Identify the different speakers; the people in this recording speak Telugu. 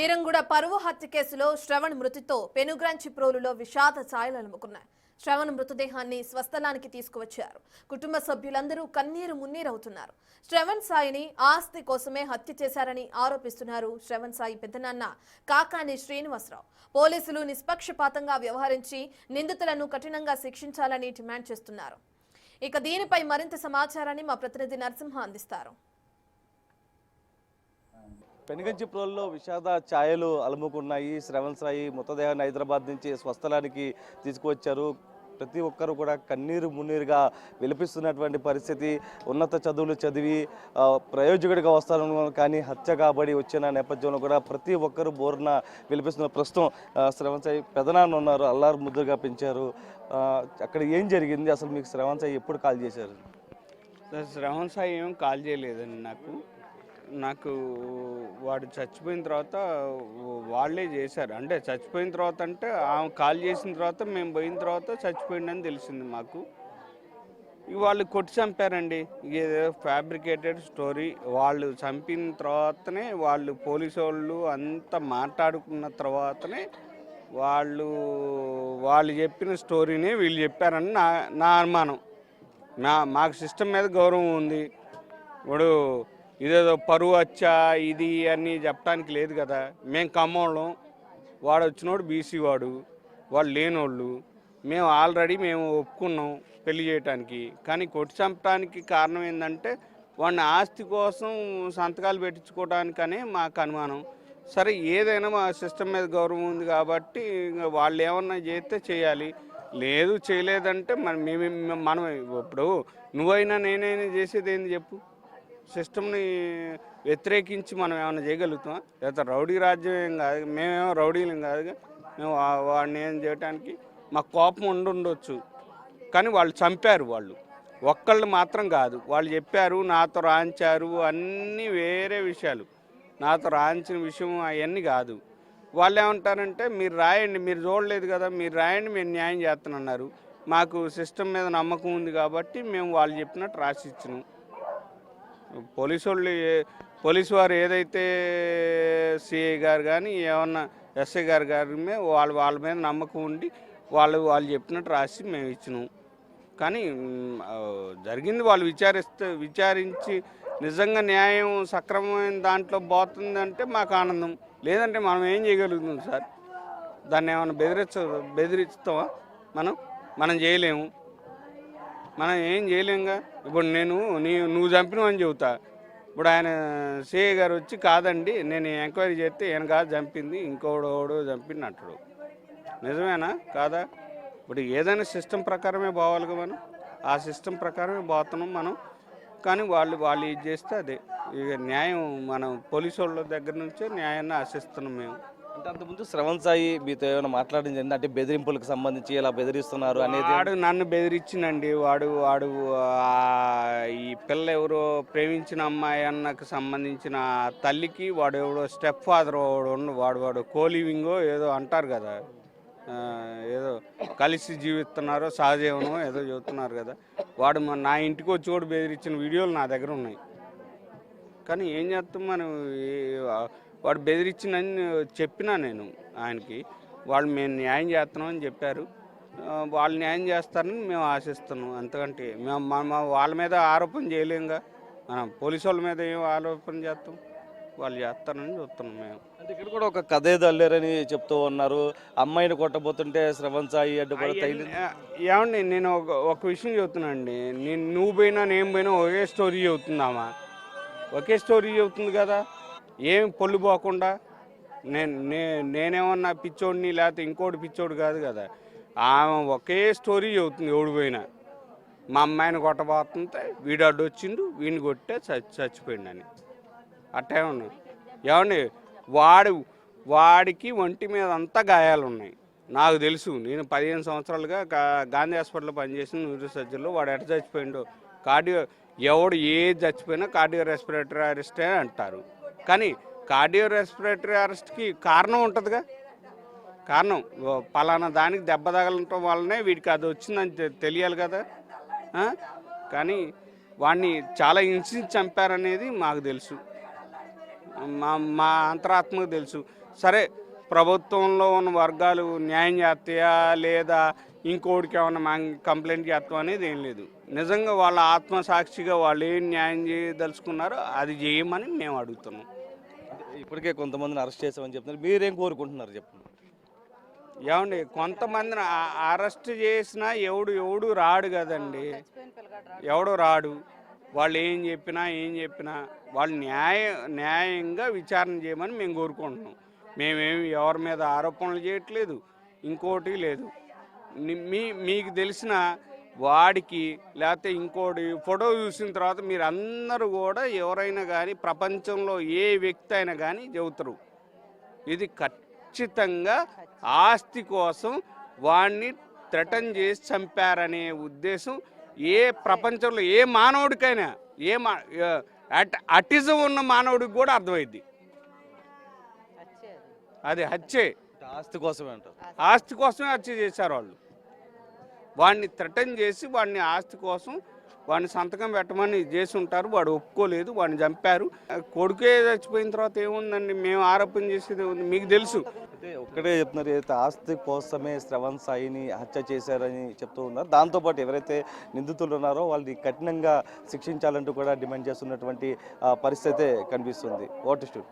Speaker 1: వీరంగూడ పరువు హత్య కేసులో శ్రవణ్ మృతితో పెనుగ్రాంచిప్రోలులో విషాద ఛాయలు అలుముకున్నాయి. శ్రవణ్ మృతదేహాన్ని స్వస్థలానికి తీసుకువచ్చారు. కుటుంబ సభ్యులందరూ కన్నీరు మున్నీరవుతున్నారు. శ్రవణ్ సాయిని ఆస్తి కోసమే హత్య చేశారని ఆరోపిస్తున్నారు శ్రవణ్ సాయి పెద్దనాన్న కాకాని శ్రీనివాసరావు. పోలీసులు నిష్పక్షపాతంగా వ్యవహరించి నిందితులను కఠినంగా శిక్షించాలని డిమాండ్ చేస్తున్నారు. ఇక దీనిపై మరింత సమాచారాన్ని మా ప్రతినిధి నరసింహ అందిస్తారు.
Speaker 2: పెనుగంచిప్రోలులో విషాద ఛాయలు అలుముకున్నాయి. శ్రవణ్ సాయి మృతదేహాన్ని హైదరాబాద్ నుంచి స్వస్థలానికి తీసుకువచ్చారు. ప్రతి ఒక్కరు కూడా కన్నీరు మున్నీరుగా విలపిస్తున్నటువంటి పరిస్థితి. ఉన్నత చదువులు చదివి ప్రయోజకుడిగా వస్తాను కానీ హత్య కాబడి వచ్చిన నేపథ్యంలో కూడా ప్రతి ఒక్కరు బోర్న విలపిస్తున్న. ప్రస్తుతం శ్రవణ్ సాయి పెదనాన్న ఉన్నారు, అల్లారు ముద్దుగా పెంచారు. అక్కడ ఏం జరిగింది అసలు? మీకు శ్రవణ్ సాయి ఎప్పుడు కాల్ చేశారు?
Speaker 3: శ్రవణ్ సాయి ఏం కాల్ చేయలేదండి. నాకు వాడు చచ్చిపోయిన తర్వాత వాళ్ళే చేశారు. అంటే చచ్చిపోయిన తర్వాత అంటే ఆమె కాల్ చేసిన తర్వాత మేము పోయిన తర్వాత చచ్చిపోయిందని తెలిసింది మాకు. వాళ్ళు కొట్టి చంపారండి. ఏదో ఫ్యాబ్రికేటెడ్ స్టోరీ. వాళ్ళు చంపిన తర్వాతనే వాళ్ళు పోలీసు వాళ్ళు అంతా మాట్లాడుకున్న తర్వాతనే వాళ్ళు చెప్పిన స్టోరీనే వీళ్ళు చెప్పారని నా అనుమానం. మాకు సిస్టమ్ మీద గౌరవం ఉంది. ఇప్పుడు ఇదేదో పరువు వచ్చా ఇది అని చెప్పడానికి లేదు కదా. మేము ఖమ్మంలో, వాడు వచ్చినోడు బీసీ వాళ్ళు లేనోళ్ళు. మేము ఆల్రెడీ ఒప్పుకున్నాం పెళ్లి చేయటానికి. కానీ కొట్టి చంపడానికి కారణం ఏంటంటే వాడిని ఆస్తి కోసం సంతకాలు పెట్టించుకోవడానికనే మాకు అనుమానం. సరే, ఏదైనా మా సిస్టమ్ మీద గౌరవం ఉంది కాబట్టి వాళ్ళు ఏమన్నా చేస్తే చేయాలి. లేదు చేయలేదంటే మనం ఇప్పుడు నువ్వైనా నేనైనా చేసేది ఏంది చెప్పు? సిస్టమ్ని వ్యతిరేకించి మనం ఏమైనా చేయగలుగుతామా? లేదా రౌడీ రాజ్యం ఏం కాదు, మేమేమో రౌడీలం కాదుగా. మేము వాడిని ఏం చేయడానికి మాకు కోపం ఉండొచ్చు. కానీ వాళ్ళు చంపారు. వాళ్ళు ఒక్కళ్ళు మాత్రం కాదు, వాళ్ళు చెప్పారు, నాతో రాయించారు, అన్నీ వేరే విషయాలు. నాతో రాయించిన విషయం అవన్నీ కాదు. వాళ్ళు ఏమంటారంటే మీరు రాయండి, మీరు చూడలేదు కదా, మీరు రాయండి, మేము న్యాయం చేస్తానన్నారు. మాకు సిస్టమ్ మీద నమ్మకం ఉంది కాబట్టి మేము వాళ్ళు చెప్పినట్టు రాసి ఇచ్చినాం. పోలీసు వారు ఏదైతే సిఐ గారు కానీ ఏమన్నా ఎస్ఐ గారి మీద వాళ్ళ మీద నమ్మకం ఉండి వాళ్ళు చెప్పినట్టు రాసి మేము ఇచ్చినాం. కానీ జరిగింది వాళ్ళు విచారించి నిజంగా న్యాయం సక్రమమైన దాంట్లో పోతుందంటే మాకు ఆనందం. లేదంటే మనం ఏం చేయగలుగుతాం సార్? దాన్ని ఏమైనా బెదిరిస్తామా? మనం చేయలేము. మనం ఏం చేయలేంగా. ఇప్పుడు నువ్వు చంపినవని చెబుతా. ఇప్పుడు ఆయన సిఐ గారు వచ్చి కాదండి నేను ఎంక్వైరీ చేస్తే ఈయన కాదు చంపింది, ఇంకోడో చంపింది అంటాడు. నిజమేనా కాదా? ఇప్పుడు ఏదైనా సిస్టమ్ ప్రకారమే పోవాలిగా. మనం ఆ సిస్టమ్ ప్రకారమే పోతున్నాం మనం. కానీ వాళ్ళు ఇది చేస్తే అదే ఇక న్యాయం. మనం పోలీసు వాళ్ళ దగ్గర నుంచే న్యాయాన్ని ఆశిస్తున్నాం మేము.
Speaker 2: అంటే అంతకుముందు శ్రవణ్ సాయి మీతో ఏమైనా మాట్లాడడం జరిగింది? అంటే బెదిరింపులకు సంబంధించి ఇలా బెదిరిస్తున్నారు అనేది?
Speaker 3: వాడు నన్ను బెదిరించిందండి. వాడు ఈ పిల్ల ఎవరో ప్రేమించిన అమ్మాయి అన్నకు సంబంధించిన తల్లికి వాడు ఎవడో స్టెప్ ఫాదర్ వాడు కోలివింగో ఏదో అంటారు కదా, ఏదో కలిసి జీవిస్తున్నారో సహజీవనో ఏదో చెబుతున్నారు కదా. వాడు నా ఇంటికి వచ్చి కూడా బెదిరించిన వీడియోలు నా దగ్గర ఉన్నాయి. కానీ ఏం చేస్తాం మనం? వాడు బెదిరించిందని చెప్పినా నేను ఆయనకి. వాళ్ళు మేము న్యాయం చేస్తున్నామని చెప్పారు. వాళ్ళు న్యాయం చేస్తారని మేము ఆశిస్తున్నాం. అంతకంటే మేము వాళ్ళ మీద ఆరోపణ చేయలేంగా. మనం పోలీసు వాళ్ళ మీద ఏం ఆరోపణ చేస్తాం? వాళ్ళు చేస్తారని చూస్తున్నాం మేము.
Speaker 2: అంటే ఇక్కడ కూడా ఒక కథ ఏదో అల్లారని చెప్తూ ఉన్నారు. అమ్మాయిని కొట్టబోతుంటే శ్రవణ్ సాయి
Speaker 3: ఏమండి, నేను ఒక విషయం చెబుతున్నానండి. నువ్వు పోయినా నేను పోయినా ఒకే స్టోరీ చెబుతుందామా? ఒకే స్టోరీ చెబుతుంది కదా, ఏం పొల్లు పోకుండా. నేనేమన్నా పిచ్చోడిని లేకపోతే ఇంకోటి పిచ్చోడు కాదు కదా. ఆమె ఒకే స్టోరీ చెబుతుంది. ఎవడు పోయినా మా అమ్మాయిని కొట్టబోతుంటే వీడు అడ్డు వచ్చిండు, వీడిని కొట్టే చచ్చిపోయిండని అట్టే ఉన్నాయి. ఏమండి, వాడికి ఒంటి మీద అంతా గాయాలు ఉన్నాయి. నాకు తెలుసు. నేను 15 సంవత్సరాలుగా గాంధీ హాస్పిటల్లో పనిచేసిన న్యూరో సర్జరీలో. వాడు ఎట్లా చచ్చిపోయిండో ఎవడు ఏది చచ్చిపోయినా కార్డియో రెస్పిరేటరీ అరెస్టే అంటారు. కానీ కార్డియో రెస్పిరేటరీ అరెస్ట్కి కారణం ఉంటుందిగా. కారణం పలానా దానికి దెబ్బ తగలటం వల్లనే వీడికి అది వచ్చిందని తెలియాలి కదా. కానీ వాడిని చాలా హింసించి చంపారనేది మాకు తెలుసు. మా అంతరాత్మకు తెలుసు. సరే ప్రభుత్వంలో ఉన్న వర్గాలు న్యాయం చేస్తాయా లేదా ఇంకోటికి ఏమన్నా కంప్లైంట్ చేస్తాం అనేది ఏం లేదు. నిజంగా వాళ్ళ ఆత్మసాక్షిగా వాళ్ళు ఏం న్యాయం చేయదలుచుకున్నారో అది చేయమని మేము అడుగుతున్నాం.
Speaker 2: ఇప్పటికే కొంతమందిని అరెస్ట్ చేసామని చెప్తున్నారు, మీరేం కోరుకుంటున్నారు చెప్పండి.
Speaker 3: ఏమండి కొంతమందిని అరెస్ట్ చేసినా ఎవడు రాడు కదండి, ఎవడు రాడు. వాళ్ళు ఏం చెప్పినా వాళ్ళు న్యాయంగా విచారణ చేయమని మేము కోరుకుంటున్నాం. మేమేమి ఎవరి మీద ఆరోపణలు చేయట్లేదు, ఇంకోటి లేదు. మీకు తెలిసిన వాడికి లేకపోతే ఇంకోటి ఫోటో చూసిన తర్వాత మీరు అందరూ కూడా ఎవరైనా కానీ ప్రపంచంలో ఏ వ్యక్తి అయినా కానీ చెబుతారు ఇది ఖచ్చితంగా ఆస్తి కోసం వాడిని థ్రెటన్ చేసి చంపారనే ఉద్దేశం ఏ ప్రపంచంలో ఏ మానవుడికైనా అటిజం ఉన్న మానవుడికి కూడా అర్థమైంది. అది హత్యే,
Speaker 2: ఆస్తి కోసమే అంటారు.
Speaker 3: ఆస్తి కోసమే హత్య చేశారు వాళ్ళు. వాడిని థ్రెటన్ చేసి వాడిని ఆస్తి కోసం వాడిని సంతకం పెట్టమని చేసి ఉంటారు. వాడు ఒప్పుకోలేదు, వాడిని చంపారు. కొడుకే చచ్చిపోయిన తర్వాత ఏముందండి, మేము ఆరోపణ చేసేది ఉంది, మీకు తెలుసు.
Speaker 2: అయితే ఒక్కడే చెప్తున్నారు, ఏదైతే ఆస్తి కోసమే శ్రవణ్ సాయిని హత్య చేశారని చెప్తూ ఉన్నారు. దాంతోపాటు ఎవరైతే నిందితులు ఉన్నారో వాళ్ళని కఠినంగా శిక్షించాలంటూ కూడా డిమాండ్ చేస్తున్నటువంటి పరిస్థితి అయితే కనిపిస్తుంది. What stood